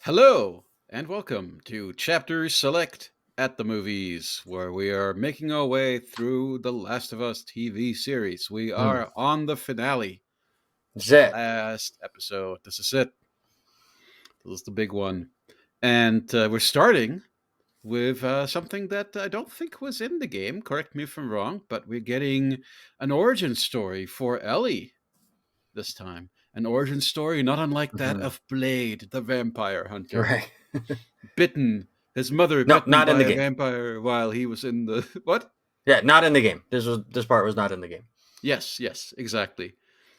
Hello, and welcome to Chapter Select at the Movies, where we are making our way through the Last of Us TV series. We Hmm. are on the finale, That's it. last episode. This is it. This is the big one. And we're starting with something that I don't think was in the game. Correct me if I'm wrong, but we're getting an origin story for Ellie this time. An origin story not unlike that Hmm. of Blade, the vampire hunter. Right. Bitten, his mother No, bitten not in by the a game. vampire while he was in the what? Yeah, not in the game. This part was not in the game. Yes, exactly.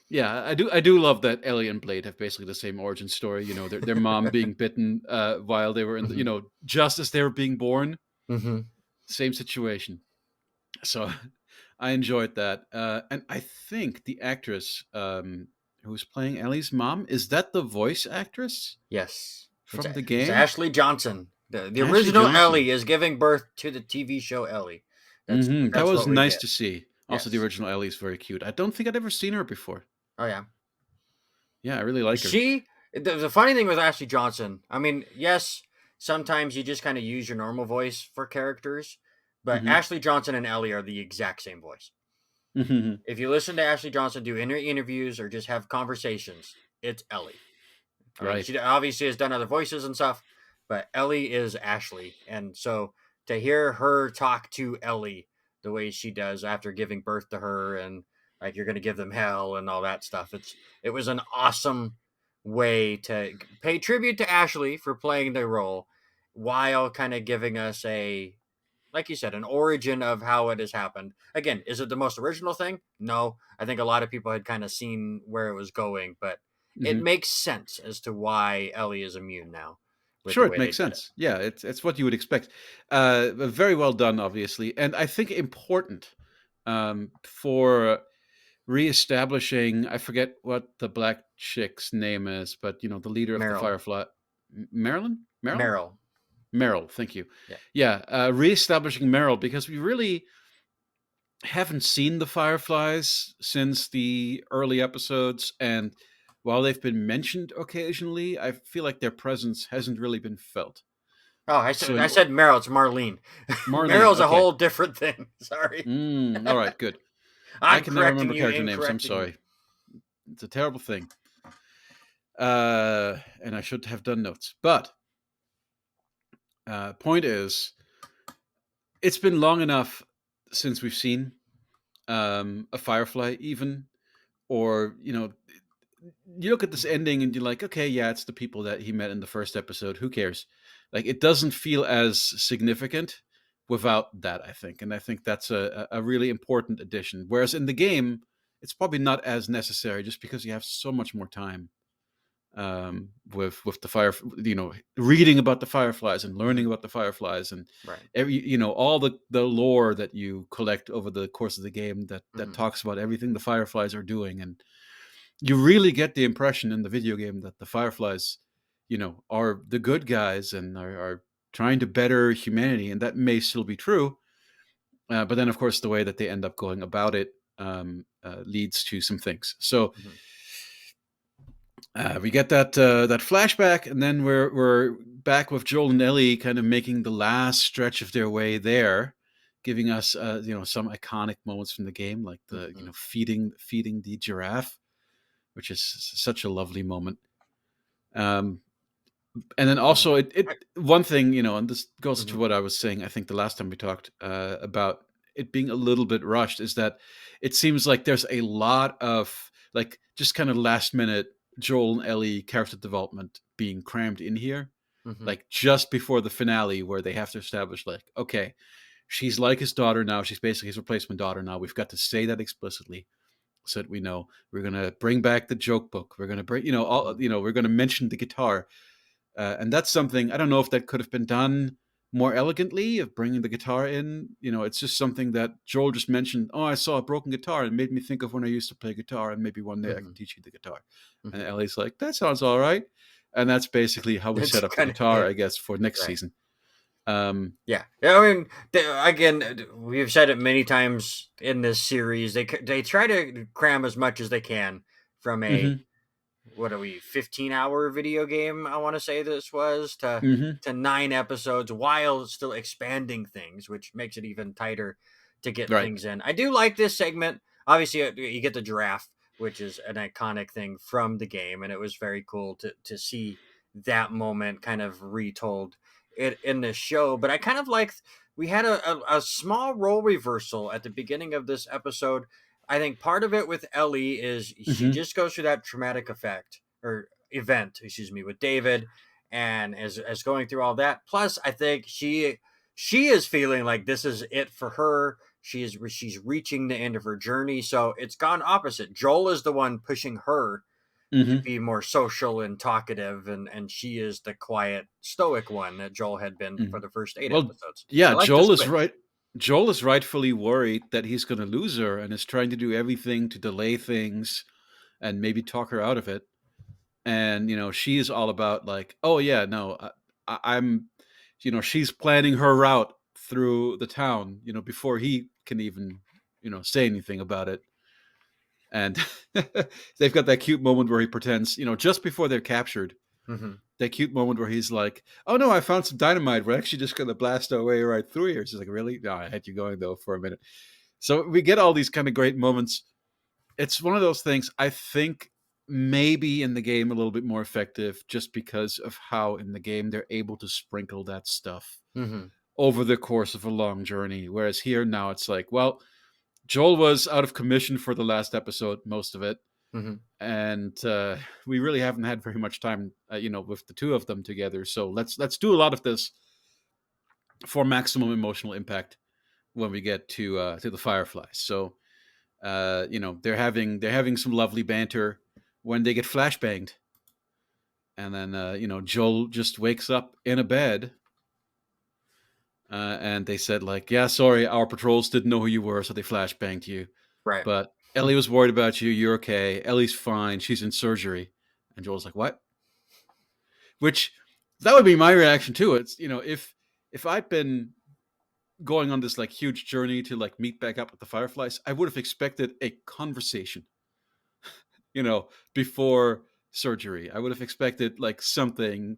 Yeah, I do love that Ellie and Blade have basically the same origin story. You know, their mom being bitten while they were in Hmm. just as they were being born. Hmm. Same situation. So I enjoyed that, and I think the actress who's playing Ellie's mom, is that the voice actress Yes, from the it's game? Ashley Johnson. The Ashley original Johnson. Ellie is giving birth to the TV show Ellie. That's That that's was what we nice get. to see. Also, the Yes. original Ellie is very cute. I don't think I'd ever seen her before. Oh yeah. Yeah, I really like her. The funny thing with Ashley Johnson. I mean, yes, sometimes you just kind of use your normal voice for characters, but Hmm Ashley Johnson and Ellie are the exact same voice. hmm If you listen to Ashley Johnson do interviews or just have conversations, it's Ellie. I mean, Right. she obviously has done other voices and stuff, but Ellie is Ashley. And so to hear her talk to Ellie the way she does after giving birth to her and like you're going to give them hell and all that stuff, it was an awesome way to pay tribute to Ashley for playing the role while kind of giving us a like you said, an origin of how it has happened. Again, is it the most original thing? No. I think a lot of people had kind of seen where it was going, but it hmm makes sense as to why Ellie is immune now with Sure, the it way they makes did it. sense. Yeah, it's what you would expect. Very well done, obviously, and I think important for reestablishing. I forget what the black chick's name is, but the leader of the Meryl. Firefly, Marilyn, Meryl, Meryl. Meryl. Thank you. Yeah. Yeah, reestablishing Meryl because we really haven't seen the Fireflies since the early episodes, and while they've been mentioned occasionally, I feel like their presence hasn't really been felt. Oh, I So said in I said Meryl. It's Marlene. Marlene, Meryl's a okay. whole different thing. Sorry. All right, good. I I'm can never correcting remember you character in names. I'm correcting you. sorry. It's a terrible thing. And I should have done notes. But point is, it's been long enough since we've seen a Firefly, even, or you look at this ending and you're like, okay, yeah, it's the people that he met in the first episode. Who cares? Like, it doesn't feel as significant without that, I think. And I think that's a really important addition. Whereas in the game, it's probably not as necessary just because you have so much more time with the fire, reading about the fireflies and learning Hmm. about the fireflies and Right. all the lore that you collect over the course of the game that Hmm. talks about everything the fireflies are doing. And you really get the impression in the video game that the Fireflies, are the good guys and are trying to better humanity, and that may still be true. But then, of course, the way that they end up going about it leads to some things. So Hmm. we get that flashback, and then we're back with Joel and Ellie, kind of making the last stretch of their way there, giving us some iconic moments from the game, like the Hmm. feeding the giraffe, which is such a lovely moment. Um, and then also, it one thing, and this goes to Hmm. what I was saying. I think the last time we talked about it being a little bit rushed is that it seems like there's a lot of like just kind of last minute Joel and Ellie character development being crammed in here, Hmm. like just before the finale where they have to establish like, okay, she's like his daughter now. She's basically his replacement daughter now. We've got to say that explicitly so that we know we're gonna bring back the joke book. We're gonna bring, all, we're gonna mention the guitar, and that's something I don't know if that could have been done more elegantly of bringing the guitar in. It's just something that Joel just mentioned. Oh, I saw a broken guitar and made me think of when I used to play guitar, and maybe one day I Hmm. can teach you the guitar. And Hmm. Ellie's like, that sounds all right. And that's basically how we It's set up the kind of guitar, it. I guess, for next Right. season. Um, Yeah, I mean, again, we've said it many times in this series. They try to cram as much as they can from a mhm. what are we, 15-hour video game, I want to say this was, Hmm. to 9 episodes while still expanding things, which makes it even tighter to get Right. things in. I do like this segment. Obviously, you get the giraffe, which is an iconic thing from the game, and it was very cool to see that moment kind of retold it in the show. But I kind of like, we had a small role reversal at the beginning of this episode. I think part of it with Ellie is she Hmm. just goes through that traumatic effect or event, excuse me, with David, and as going through all that. Plus, I think she is feeling like this is it for her. She's reaching the end of her journey, so it's gone opposite. Joel is the one pushing her to Hmm. be more social and talkative, and she is the quiet, stoic one that Joel had been Hmm. for the first 8 Well, episodes. yeah, I like the Joel is switch. right. Joel is rightfully worried that he's going to lose her and is trying to do everything to delay things and maybe talk her out of it. And she is all about like, oh yeah, no, I'm, she's planning her route through the town, before he can even, say anything about it. And they've got that cute moment where he pretends, just before they're captured, Hmm. that cute moment where he's like, "Oh no, I found some dynamite. We're actually just gonna blast our way right through here." She's like, "Really? No, I had you going though for a minute." So we get all these kind of great moments. It's one of those things. I think maybe in the game a little bit more effective, just because of how in the game they're able to sprinkle that stuff Hmm. over the course of a long journey. Whereas here now it's like, well, Joel was out of commission for the last episode, most of it, Hmm. and we really haven't had very much time, with the two of them together. So let's do a lot of this for maximum emotional impact when we get to the Fireflies. So they're having some lovely banter when they get flashbanged, and then Joel just wakes up in a bed. And they said like, yeah, sorry, our patrols didn't know who you were, so they flashbanged you. Right. But Ellie was worried about you. You're okay. Ellie's fine. She's in surgery. And Joel's like, what? Which that would be my reaction too. It's if I'd been going on this like huge journey to like meet back up with the Fireflies, I would have expected a conversation, before surgery. I would have expected like something.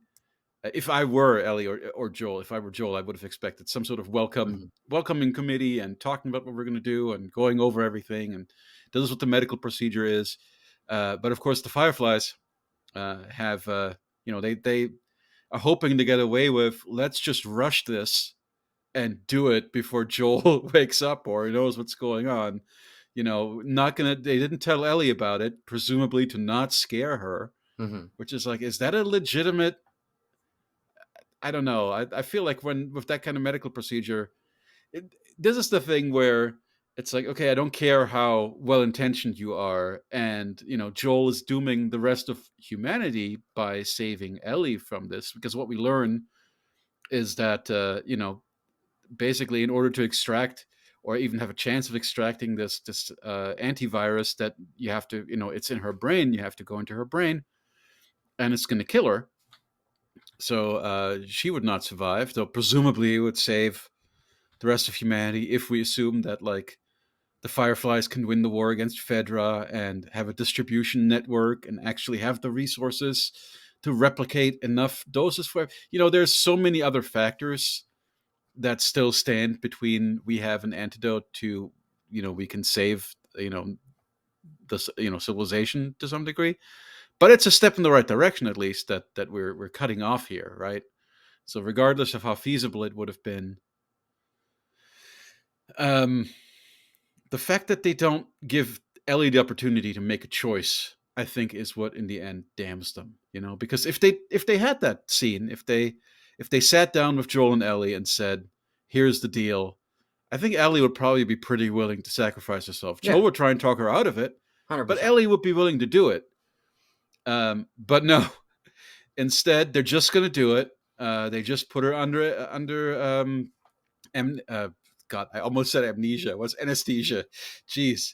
If I were Ellie or Joel, if I were Joel, I would have expected some sort of Hmm. welcoming committee and talking about what we're going to do and going over everything and this is what the medical procedure is. But of course, the Fireflies have they are hoping to get away with, let's just rush this and do it before Joel wakes up or he knows what's going on. Not gonna. They didn't tell Ellie about it, presumably to not scare her. Hmm. Which is like, is that a legitimate? I don't know. I feel like when with that kind of medical procedure, this is the thing where it's like, okay, I don't care how well intentioned you are, and Joel is dooming the rest of humanity by saving Ellie from this, because what we learn is that basically in order to extract or even have a chance of extracting this antivirus, that you have to, it's in her brain, you have to go into her brain and it's going to kill her. So she would not survive, though presumably it would save the rest of humanity if we assume that like the Fireflies can win the war against Fedra and have a distribution network and actually have the resources to replicate enough doses for, there's so many other factors that still stand between we have an antidote to, we can save, the civilization to some degree. But it's a step in the right direction, at least, that we're cutting off here, right? So regardless of how feasible it would have been, um, the fact that they don't give Ellie the opportunity to make a choice, I think, is what in the end damns them. Because if they had that scene, if they sat down with Joel and Ellie and said, "Here's the deal," I think Ellie would probably be pretty willing to sacrifice herself. Joel Yeah. would try and talk her out of it, but 100%. Ellie would be willing to do it. But no, instead they're just going to do it. They just put her under am, God, I almost said amnesia. What's anesthesia? Jeez.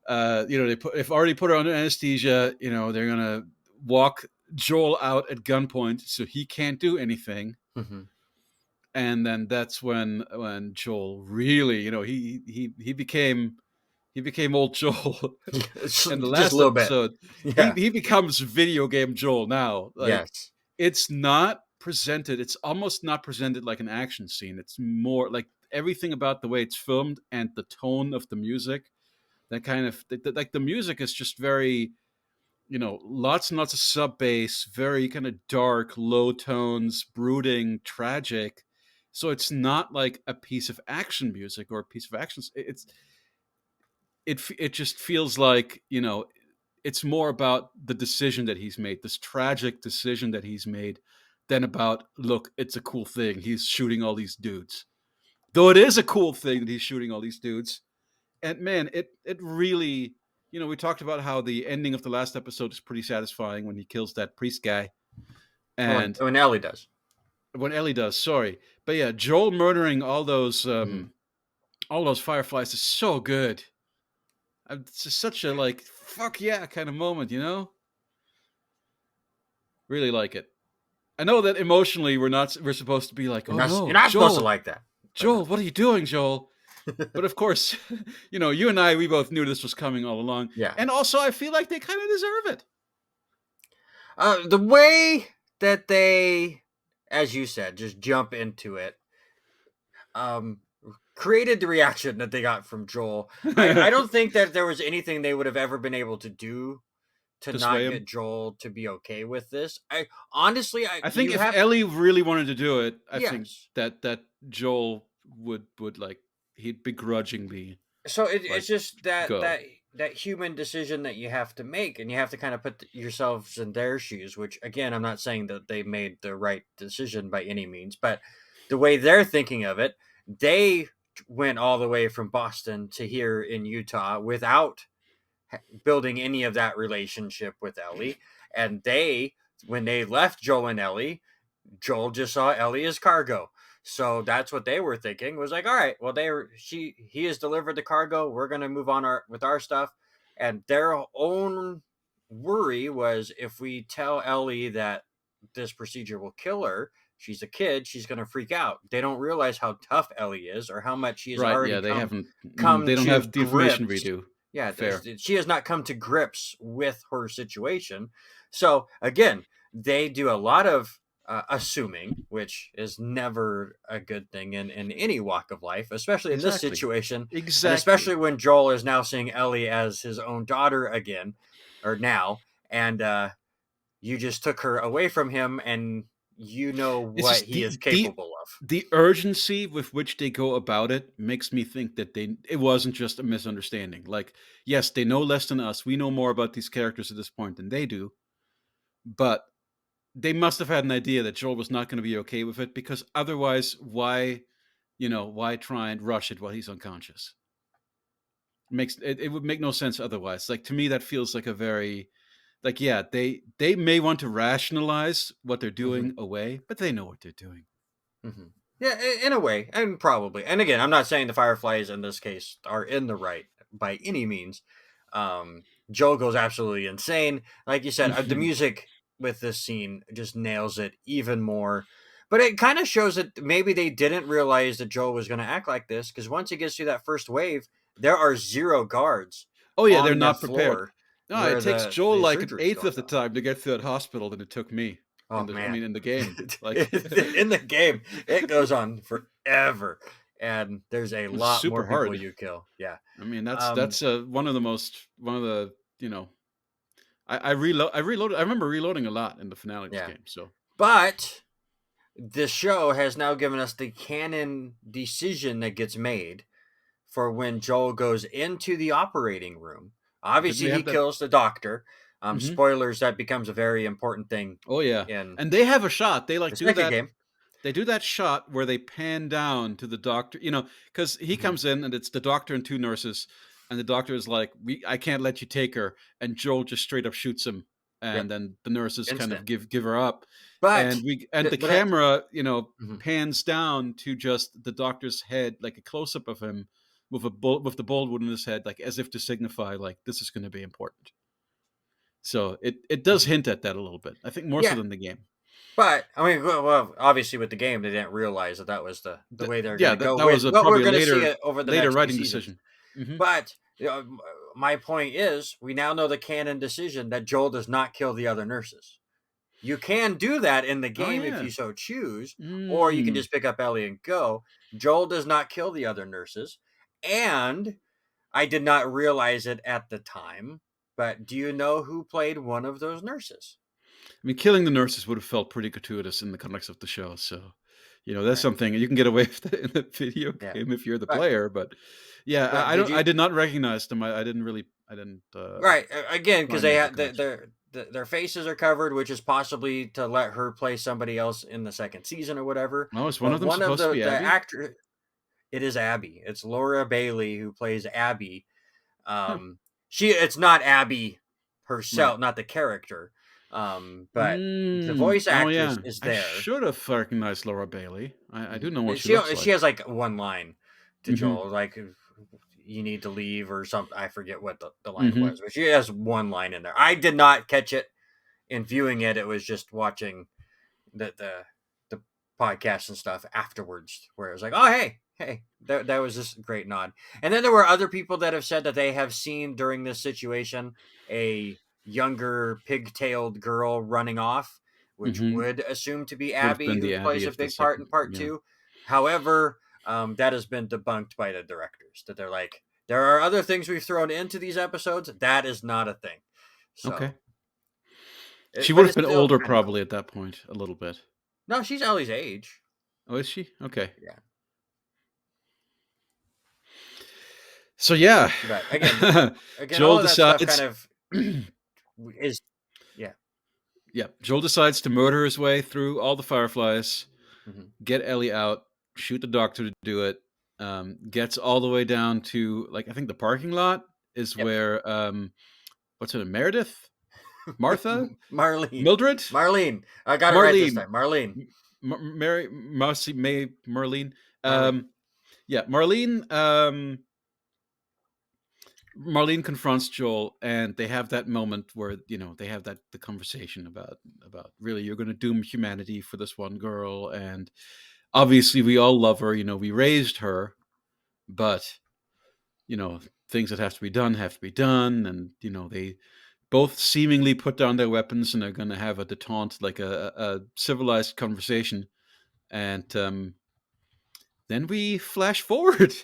They've already put her under anesthesia. They're gonna walk Joel out at gunpoint so he can't do anything. Hmm. And then that's when Joel really, he became He became old Joel. And the Just a last little bit. episode, he Yeah. he becomes video game Joel now. Like, Yes. it's not presented. It's almost not presented like an action scene. It's more like everything about the way it's filmed and the tone of the music. That kind of like the music is just very, lots and lots of sub bass, very kind of dark, low tones, brooding, tragic. So it's not like a piece of action music or a piece of action. It just feels like, it's more about the decision that he's made, this tragic decision that he's made, than about, look, it's a cool thing. He's shooting all these dudes. Though it is a cool thing that he's shooting all these dudes. And man, it really, we talked about how the ending of the last episode is pretty satisfying when he kills that priest guy. And When Ellie does. when Ellie does, sorry. But yeah, Joel murdering Hmm. all those fireflies is so good. It's just such a like fuck yeah kind of moment, Really like it. I know that emotionally we're supposed to be like, oh You're no, not supposed to Joel, like that, but no. Joel, what are you doing, Joel? But of course, you and I, we both knew this was coming all along, Yeah. and also I feel like they kind of deserve it. The way that they, as you said, just jump into it, um, created the reaction that they got from Joel. I don't think that there was anything they would have ever been able to do to To sway not him. get Joel to be okay with this. I honestly, I think you if have, Ellie really wanted to do it, I think yes. that Joel would like he'd begrudgingly So like it's just that go. that human decision that you have to make, and you have to kind of put yourselves in their shoes. Which again, I'm not saying that they made the right decision by any means, but the way they're thinking of it, they went all the way from Boston to here in Utah without building any of that relationship with Ellie, and they, when they left Joel and Ellie, Joel just saw Ellie as cargo. So that's what they were thinking, was like, all right, well, he has delivered the cargo. We're gonna move on with our stuff. And their own worry was, if we tell Ellie that this procedure will kill her, she's a kid, she's gonna freak out. They don't realize how tough Ellie is, or how much she has Right? already Yeah, they haven't. come They don't to have the information we grips. do. Yeah, Fair. she has not come to grips with her situation. So again, they do a lot of assuming, which is never a good thing in any walk of life, especially in this Exactly. situation, and especially Exactly. when Joel is now seeing Ellie as his own daughter again, or now, and you just took her away from him, and you know It's what just he is the capable of. the urgency with which they go about it makes me think that it wasn't just a misunderstanding. Like, yes, they know less than us. We know more about these characters at this point than they do, but they must have had an idea that Joel was not going to be okay with it, because otherwise, why try and rush it while he's unconscious? It would make no sense otherwise. Like, to me, that feels like a very like, yeah, they may want to rationalize what they're Hmm. doing away, but they know what they're doing. Hmm. Yeah, in a way, and probably. And again, I'm not saying the Fireflies in this case are in the right by any means. Joel goes absolutely insane. Like you said, the music with this scene just nails it even more. But it kind of shows that maybe they didn't realize that Joel was going to act like this, because once he gets through that first wave, there are zero guards Oh yeah, they're on the not prepared. floor No, it where takes Joel the like an surgery is eighth going of the on. time to get through that hospital than it took me Oh man, in the game. Like, in the game, it goes on forever, and there's a it's lot more super people hard. you kill. Yeah. I mean, Um. that's one of the I reloaded. I remember reloading a lot in the finale of this Yeah. game. So But the show has now given us the canon decision that gets made for when Joel goes into the operating room. didn't we Obviously, he have that? kills the doctor. Hmm. Spoilers, that becomes a very important thing Oh yeah, in and they have a shot. They the like do second that. game. They do that shot where they pan down to the doctor, because he Hmm. comes in and it's the doctor and two nurses, and the doctor is like, I can't let you take her," and Joel just straight up shoots him, Yep. and then the nurses kind of Instant. give her up, and But the but that. camera, Mhm. pans down to just the doctor's head, like a close up of him with the bullet wound in his head, like as if to signify like this is going to be important. So it does Mhm. hint at that a little bit. I think more so Yeah. than the game. But I mean, well, obviously with the game, they didn't realize that that was the way they're going Yeah, to go that was with a what we're probably a going to see it over the later next two writing seasons. decision. Hmm. But My point is, we now know the canon decision that Joel does not kill the other nurses. You can do that in the Oh game if yeah. you so choose, or you can Mm. just pick up Ellie and go. Joel does not kill the other nurses, and I did not realize it at the time. But do you know who played one of those nurses? I mean, killing the nurses would have felt pretty gratuitous in the context of the show. So, that's Right. something you can get away with that in the video Yeah. game if you're the But player. But yeah, but I did don't. I you did not recognize them. I didn't right again because try and they make the had connection. their faces are covered, which is possibly to let her play somebody else in the second season or whatever. Oh, is one But of them one of supposed to be the Abby? actor it is Abby. It's Laura Bailey who plays Abby. Huh. She it's not Abby Right. herself, not the character, but the Mm. voice Oh yeah. actress is I there. should have recognized Laura Bailey. I do know what she She looks she like. has like one line to Mm-hmm. Joel, like you need to leave or something. I forget what the line Mm-hmm. was, but she has one line in there. I did not catch it in viewing it. It was just watching the podcast and stuff afterwards, where it was like, oh hey, that was just a great nod. And then there were other people that have said that they have seen during this situation a younger pig-tailed girl running off, which Mm-hmm. would assume to be Would have Abby, been who the Abby plays a of the big part in second. part Yeah. two. However, that has been debunked by the directors that they're like, there are other things we've thrown into these episodes. That is not a thing. Okay. So, She would but have it's been still older kind of probably cool. at that point, a little bit. No, she's Ellie's age. Oh, is she? Okay. Yeah. So yeah, But again, Joel all of that stuff kind decides. of is yeah. Joel decides to murder his way through all the fireflies, Hmm. get Ellie out, shoot the doctor to do it. Gets all the way down to like I think the parking lot is Yep. where what's her name? Meredith, Martha, Marlene. Mildred, Marlene. I got it right this Marlene, time. Marlene. Mary, Marcy, May, Marlene. Marlene. Marlene. Marlene confronts Joel, and they have that moment where they have the conversation about really you're going to doom humanity for this one girl, and obviously we all love her. We raised her, but you know things that have to be done, and they both seemingly put down their weapons and are going to have a detente, like a civilized conversation, and then we flash forward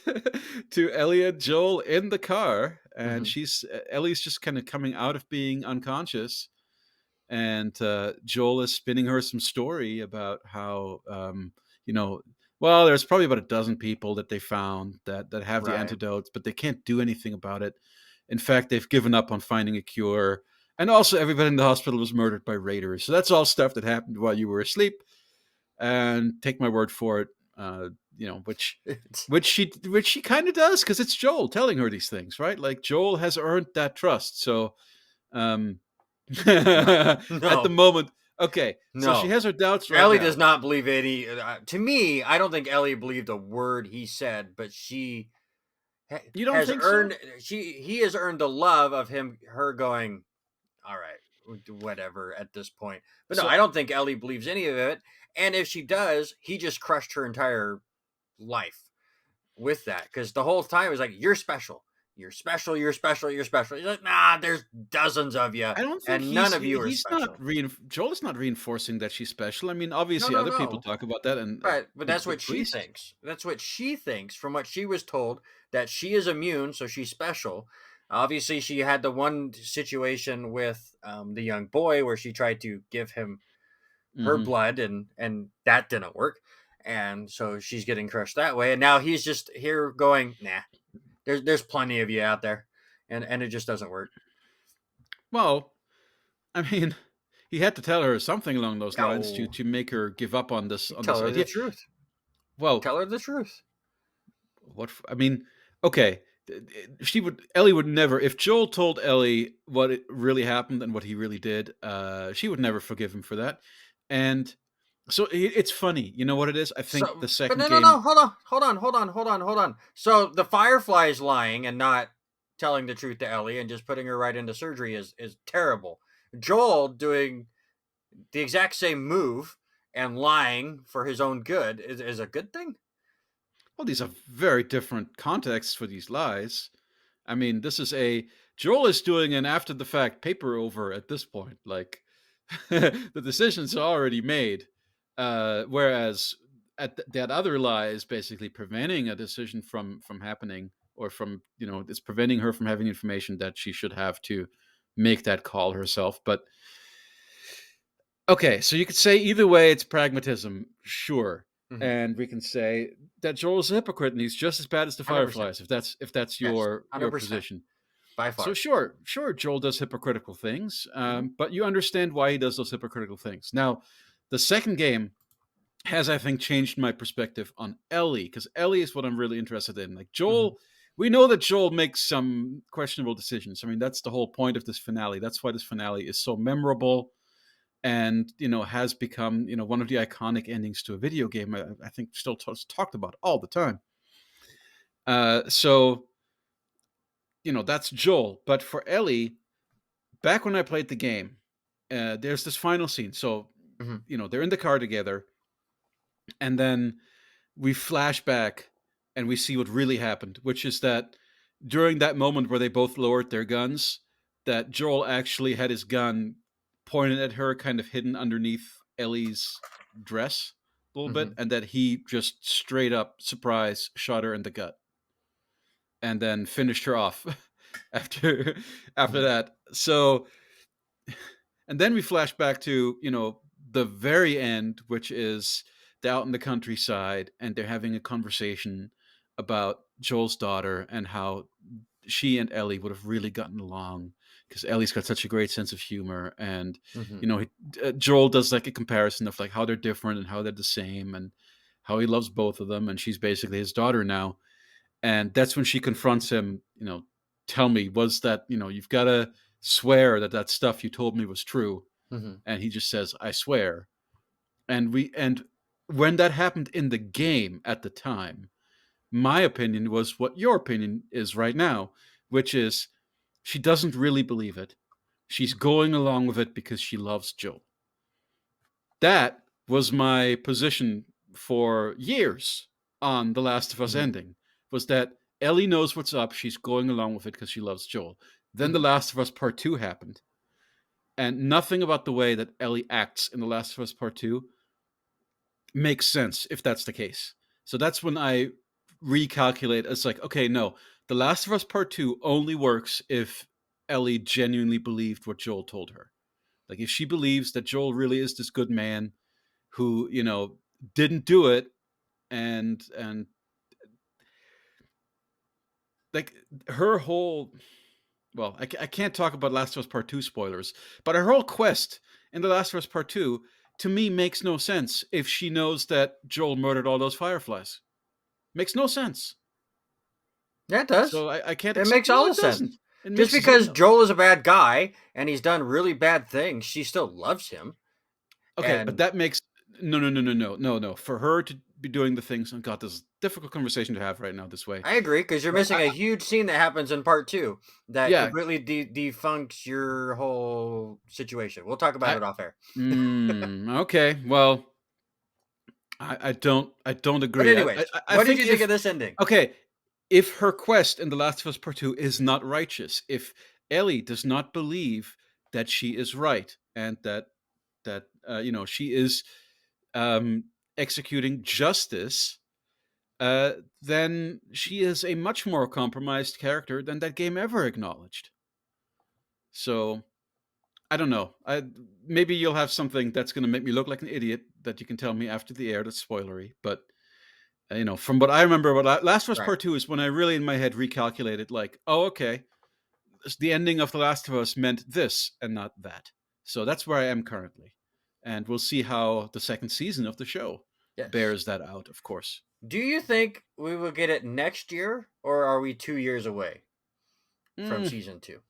to Ellie and Joel in the car, and Hmm. Ellie's just kind of coming out of being unconscious, and Joel is spinning her some story about how you know well, there's probably about a dozen people that they found that have the Right. antidotes, but they can't do anything about it. In fact, they've given up on finding a cure, and also everybody in the hospital was murdered by raiders. So that's all stuff that happened while you were asleep. And take my word for it, uh, you know, which It's, which she kind of does because it's Joel telling her these things, right? Like Joel has earned that trust. So um, no. at the No. moment, okay, so she No. has her doubts right Ellie now. does not believe any. To me, I don't think Ellie believed a word he said, but she You don't has think so? earned. He has earned the love of her going, all right, whatever at this point. But no, So I don't think Ellie believes any of it. And if she does, he just crushed her entire life with that because the whole time it was like, you're special. You're special. You're special. You're special. He's like, nah, there's dozens of you, I don't think and none of you are he's not special. Joel is not reinforcing that she's special. I mean, No, obviously no, other people no. talk about that, and But that's the what she priest. thinks. That's what she thinks from what she was told that she is immune, so she's special. Obviously, she had the one situation with the young boy where she tried to give him her Hmm. blood, and that didn't work, and so she's getting crushed that way. And now he's just here going, nah. There's plenty of you out there, and it just doesn't work. Well, I mean, he had to tell her something along those lines to No, make her give up on tell this her the idea. truth. Well, Tell her the truth. I mean, okay, Ellie would never, if Joel told Ellie what it really happened and what he really did, she would never forgive him for that. And so it's funny, you know what it is? I think the So, but second no, no, no. game. Hold on. So the Firefly's lying and not telling the truth to Ellie and just putting her right into surgery is terrible. Joel doing the exact same move and lying for his own good is a good thing. Well, these are very different contexts for these lies. I mean, this is a Joel is doing an after the fact paper over at this point. Like the decisions are already made. Whereas that other lie is basically preventing a decision from happening, or from it's preventing her from having information that she should have to make that call herself. But okay, so you could say either way, it's pragmatism, sure, Hmm. and we can say that Joel is a hypocrite and he's just as bad as the 100%. Fireflies, if that's Yes, your 100%. position. By So far. sure, Joel does hypocritical things, Hmm. but you understand why he does those hypocritical things. Now, the second game has, I think, changed my perspective on Ellie, because Ellie is what I'm really interested in. Like Hmm. Joel, we know that Joel makes some questionable decisions. I mean, that's the whole point of this finale. That's why this finale is so memorable, and has become one of the iconic endings to a video game. I think still talked about all the time. So that's Joel. But for Ellie, back when I played the game, there's this final scene. So Hmm. they're in the car together, and then we flash back and we see what really happened, which is that during that moment where they both lowered their guns, that Joel actually had his gun pointed at her, kind of hidden underneath Ellie's dress a little bit, Hmm. and that he just straight up surprise shot her in the gut and then finished her off after after Hmm. that. So, and then we flash back to the very end, which is they're out in the countryside and they're having a conversation about Joel's daughter and how she and Ellie would have really gotten along, because Ellie's got such a great sense of humor. And Hmm. Joel does like a comparison of like how they're different and how they're the same, and how he loves both of them, and she's basically his daughter now. And that's when she confronts him, tell me, was that, you've got to swear that that stuff you told me was true. Hmm. And he just says, I swear. And when that happened in the game at the time, my opinion was what your opinion is right now, which is she doesn't really believe it. She's going along with it because she loves Joel. That was my position for years on The Last of Us Hmm. ending, was that Ellie knows what's up. She's going along with it because she loves Joel. Then The Hmm. Last of Us Part 2 happened, and nothing about the way that Ellie acts in The Last of Us Part 2 makes sense if that's the case. So that's when I recalculate. It's like, okay, no, The Last of Us Part 2 only works if Ellie genuinely believed what Joel told her. Like, if she believes that Joel really is this good man who, didn't do it, and like her whole, well, I can't talk about Last of Us Part 2 spoilers, but her whole quest in The Last of Us Part 2 to me makes no sense if she knows that Joel murdered all those fireflies. Makes no sense. Yeah, it does. So I can't It accept. makes No, all the it doesn't. sense. It Just makes because zero. Joel is a bad guy and he's done really bad things, she still loves him. Okay, but And that makes no. For her to be doing the things, oh God, this is a difficult conversation to have right now this way. I agree because you're But missing a huge scene that happens in part two that yeah, completely defunks your whole situation. We'll talk about I it off air. okay. Well, I don't But agree. I, anyways, I I what did think you think of if this ending? okay, if her quest in The Last of Us Part 2 is not righteous, if Ellie does not believe that she is right, and that she is um, executing justice, then she is a much more compromised character than that game ever acknowledged. So I don't know. Maybe you'll have something that's going to make me look like an idiot that you can tell me after the air that's spoilery. But from what I remember, Last of Us Right. Part 2 is when I really in my head recalculated, like, oh, okay, the ending of The Last of Us meant this and not that. So that's where I am currently, and we'll see how the second season of the show Yes. bears that out. Of course. Do you think we will get it next year, or are we 2 years away from Mm, season two?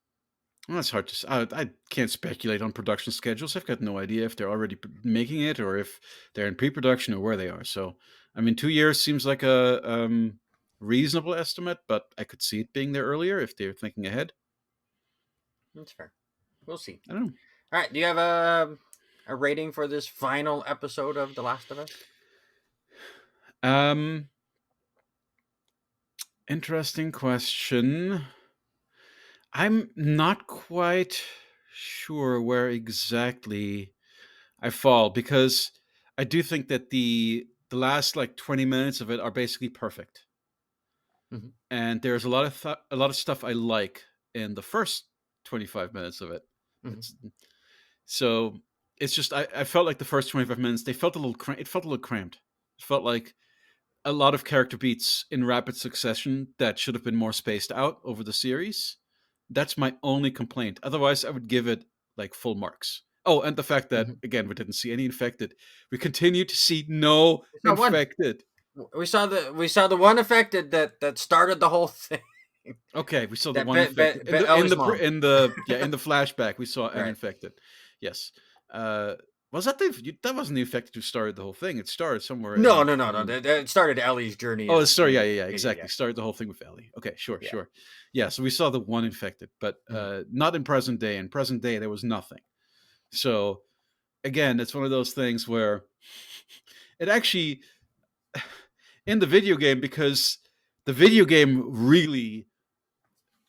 well, that's hard to. I can't speculate on production schedules. I've got no idea if they're already making it, or if they're in pre-production, or where they are. So, I mean, 2 years seems like a reasonable estimate, but I could see it being there earlier if they're thinking ahead. That's fair. We'll see. I don't All right. Do you have a rating for this final episode of The Last of Us? know. Interesting question. I'm not quite sure where exactly I fall because I do think that the last like 20 minutes of it are basically perfect. Mhm, And there's a lot of stuff I like in the first 25 minutes of it. mhm, It's so it's just I felt like the first 25 minutes they felt a little it felt a little cramped. It felt like a lot of character beats in rapid succession that should have been more spaced out over the series. That's my only complaint. Otherwise, I would give it like full marks. Oh, and the fact that mhm. again we didn't see any infected. We continue to see no We saw one. infected. We saw the one affected that started the whole thing. Okay, we saw the That one bit infected bit bit Ellie's mom. in the yeah in the flashback. We saw an Right. infected. Yes, uh, was that that wasn't the infected who started the whole thing? It started somewhere No, in. no, no, no. That started Ellie's journey Oh, of sorry. Yeah, being. yeah, yeah. Yeah, yeah, yeah, Exactly. Started the whole thing with Ellie. Okay, sure, yeah. sure. Yeah, so we saw the one infected, but Mhm, not in present day. In present day, there was nothing. So again, it's one of those things where it actually in the video game because the video game really.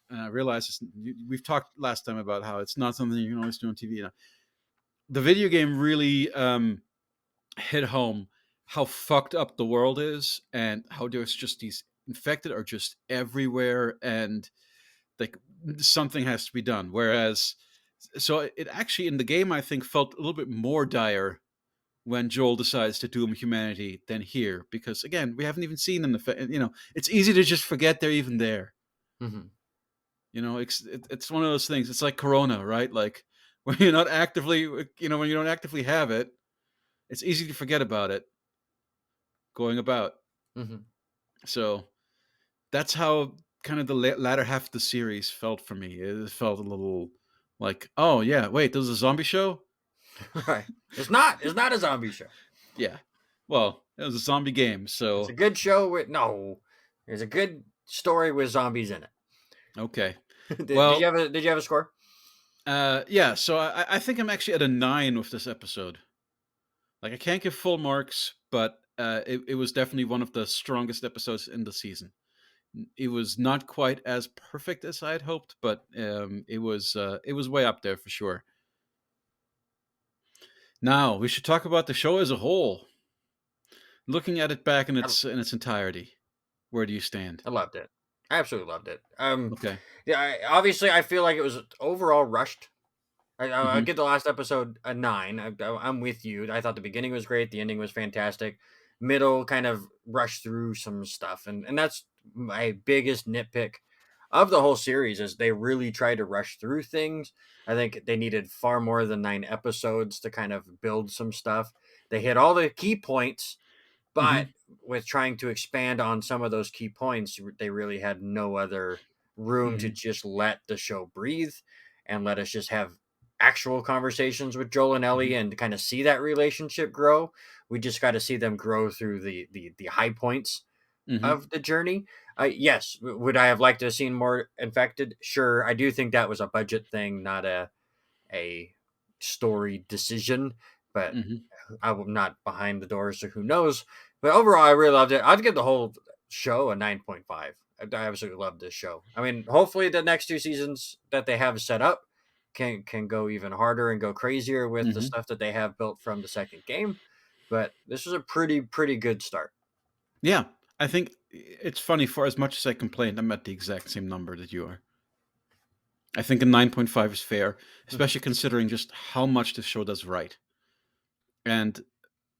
And I realize we've talked last time about how it's not something you can always do on TV. You know, the video game really hit home how fucked up the world is and how there's just these infected are just everywhere and like something has to be done. Whereas, so it actually in the game I think felt a little bit more dire when Joel decides to doom humanity than here because again we haven't even seen an effect. You know, it's easy to just forget they're even there. mhm, You know, it's one of those things. It's like Corona, right? Like when you're not actively, you know, when you don't actively have it, it's easy to forget about it going about. mhm. So that's how kind of the latter half of the series felt for me. It felt a little like, oh yeah, wait, this is a zombie show. Right. It's not a zombie show. Yeah, well, it was a zombie game, It's a so good show with no. There's a good story with zombies in it. okay. Did you Well, have a score? yeah, so I think I'm actually at a 9 with this episode. Like I can't give full marks, but it was definitely one of the strongest episodes in the season. It was not quite as perfect as I had hoped, but it was way up there for sure. Now we should talk about the show as a whole. Looking at it back I, in its entirety, where do you stand? I loved it. I absolutely loved it. Okay. Yeah. Obviously, I feel like it was overall rushed. I'll Hmm. give the last episode a 9. I'm with you. I thought the beginning was great. The ending was fantastic. Middle kind of rushed through some stuff, and that's my biggest nitpick of the whole series is they really tried to rush through things. I think they needed far more than 9 episodes to kind of build some stuff. They hit all the key points, but Hmm. with trying to expand on some of those key points, they really had no other room to Hmm. just let the show breathe and let us just have actual conversations with Joel and Hmm. Ellie and kind of see that relationship grow. We just got to see them grow through the high points Hmm. of the journey. Yes, would I have liked to have seen more infected? Sure, I do think that was a budget thing, not a story decision. But Hmm. I'm not behind the doors, so who knows? But overall, I really loved it. I'd give the whole show a 9.5. I absolutely love this show. I mean, hopefully the next 2 seasons that they have set up can go even harder and go crazier with the Hmm. stuff that they have built from the second game. But this was a pretty good start. Yeah, I think it's funny. For as much as I complained, I'm at the exact same number that you are. I think a 9.5 is fair, Mhm. especially considering just how much this show does right. And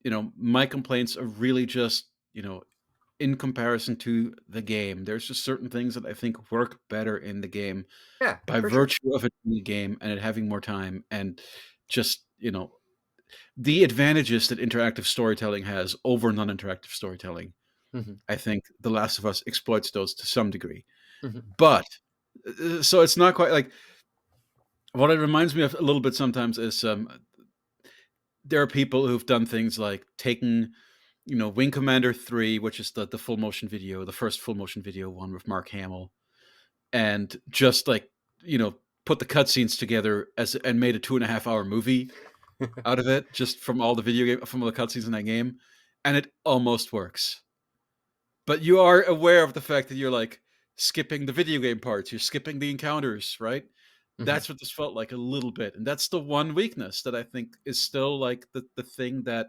you know, my complaints are really just you know in comparison to the game. There's just certain things that I think work better in the game Yeah, by for sure. virtue of it being a game and it having more time and just, you know, the advantages that interactive storytelling has over non-interactive storytelling. Mhm. I think The Last of Us exploits those to some degree. Mhm. But so it's not quite like what it reminds me of a little bit sometimes is there are people who've done things like taking you know Wing Commander 3, which is the full motion video, the first full motion video one with Mark Hamill, and just like you know put the cutscenes together as and made a 2.5 hour movie out of it just from all the video game from all the cutscenes in that game, and it almost works. But you are aware of the fact that you're like skipping the video game parts, you're skipping the encounters, right? Mhm. That's what this felt like a little bit, and that's the one weakness that I think is still like the thing that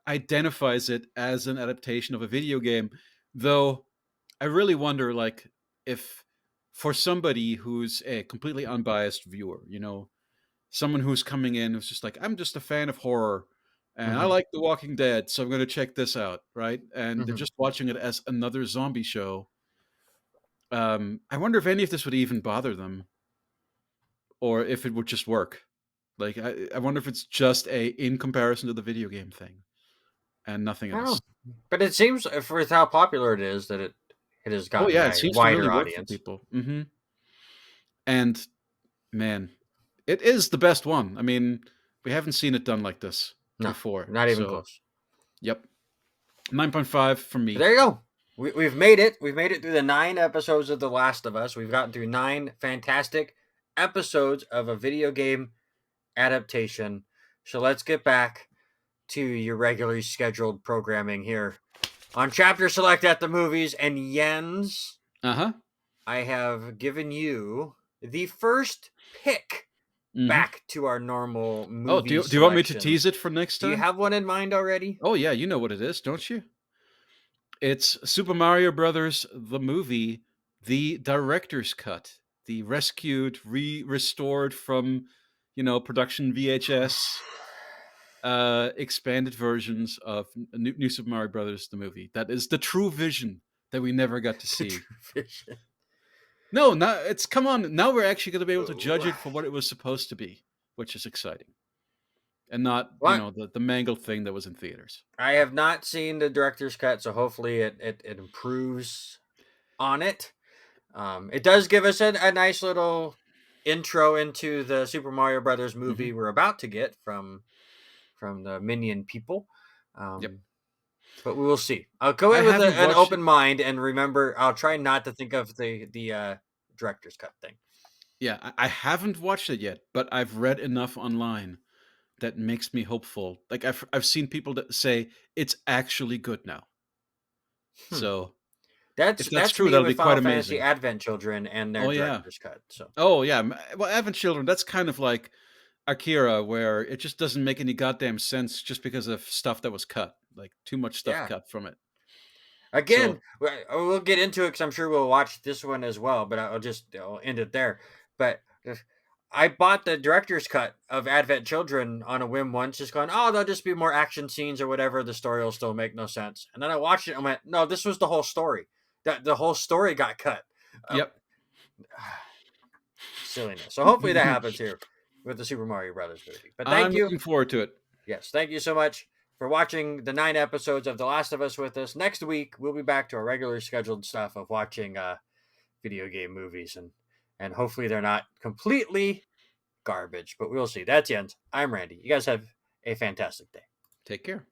identifies it as an adaptation of a video game. Though I really wonder, like, if for somebody who's a completely unbiased viewer, someone who's coming in who's just like, I'm just a fan of horror and I Mhm. like The Walking Dead, so I'm going to check this out, right? And they're Mhm. just watching it as another zombie show. I wonder if any of this would even bother them, or if it would just work. Like, I wonder if it's just a in comparison to the video game thing and nothing I don't else. know. But it seems with how popular it is that it has Oh gotten yeah, it a seems to really wider work for audience. people. And man, it is the best one. I mean, we haven't seen it done like this No, before. not even So, close. yep, 9.5 from But me. there you go. We've made it. We've made it through the 9 episodes of The Last of Us. We've gotten through 9 fantastic episodes of a video game adaptation. So let's get back to your regularly scheduled programming here on Chapter Select at the Movies. And Jens, Uh huh. I have given you the first pick Hmm. back to our normal Oh, movie do you want me to selections. tease it for next Do you time? have one in mind already? Oh yeah, you know what it is, don't you? It's Super Mario Brothers the movie, the director's cut, the rescued, restored from, production VHS, expanded versions of New Super Mario Brothers the movie. That is the true vision that we never got to The see. True Vision. No, not it's come on. Now we're actually going to be able to judge Ooh. it for what it was supposed to be, which is exciting, and not What? the mangled thing that was in theaters. I have not seen the director's cut, so hopefully it improves on it. It does give us a nice little intro into the Super Mario Brothers movie Hmm. we're about to get from the Minion people. Yep, Um, but we will see. I'll go I in with haven't an watched it. open mind and remember. I'll try not to think of the director's cut thing. Yeah, I haven't watched it yet, but I've read enough online that makes me hopeful. Like I've seen people that say it's actually good now. Hmm. So That's if that's that's true, me that'll with be quite Final Fantasy amazing. Advent Children and their Oh yeah. director's cut. So Oh yeah. Well, Advent Children. That's kind of like Akira, where it just doesn't make any goddamn sense just because of stuff that was cut, like too much stuff yeah. cut from it. Again, So we'll get into it because I'm sure we'll watch this one as well. But I'll end it there. But I bought the director's cut of Advent Children on a whim once, just going, oh, there'll just be more action scenes or whatever. The story will still make no sense. And then I watched it and went, no, this was the whole story. The whole story got cut. Uh, yep. silliness. So hopefully that happens here with the Super Mario Brothers movie. But thank I'm you. looking forward to it. Yes, thank you so much for watching the 9 episodes of The Last of Us with us. Next week we'll be back to our regular scheduled stuff of watching video game movies and hopefully they're not completely garbage, but we'll see. That's Jens. I'm Randy. You guys have a fantastic day. Take care.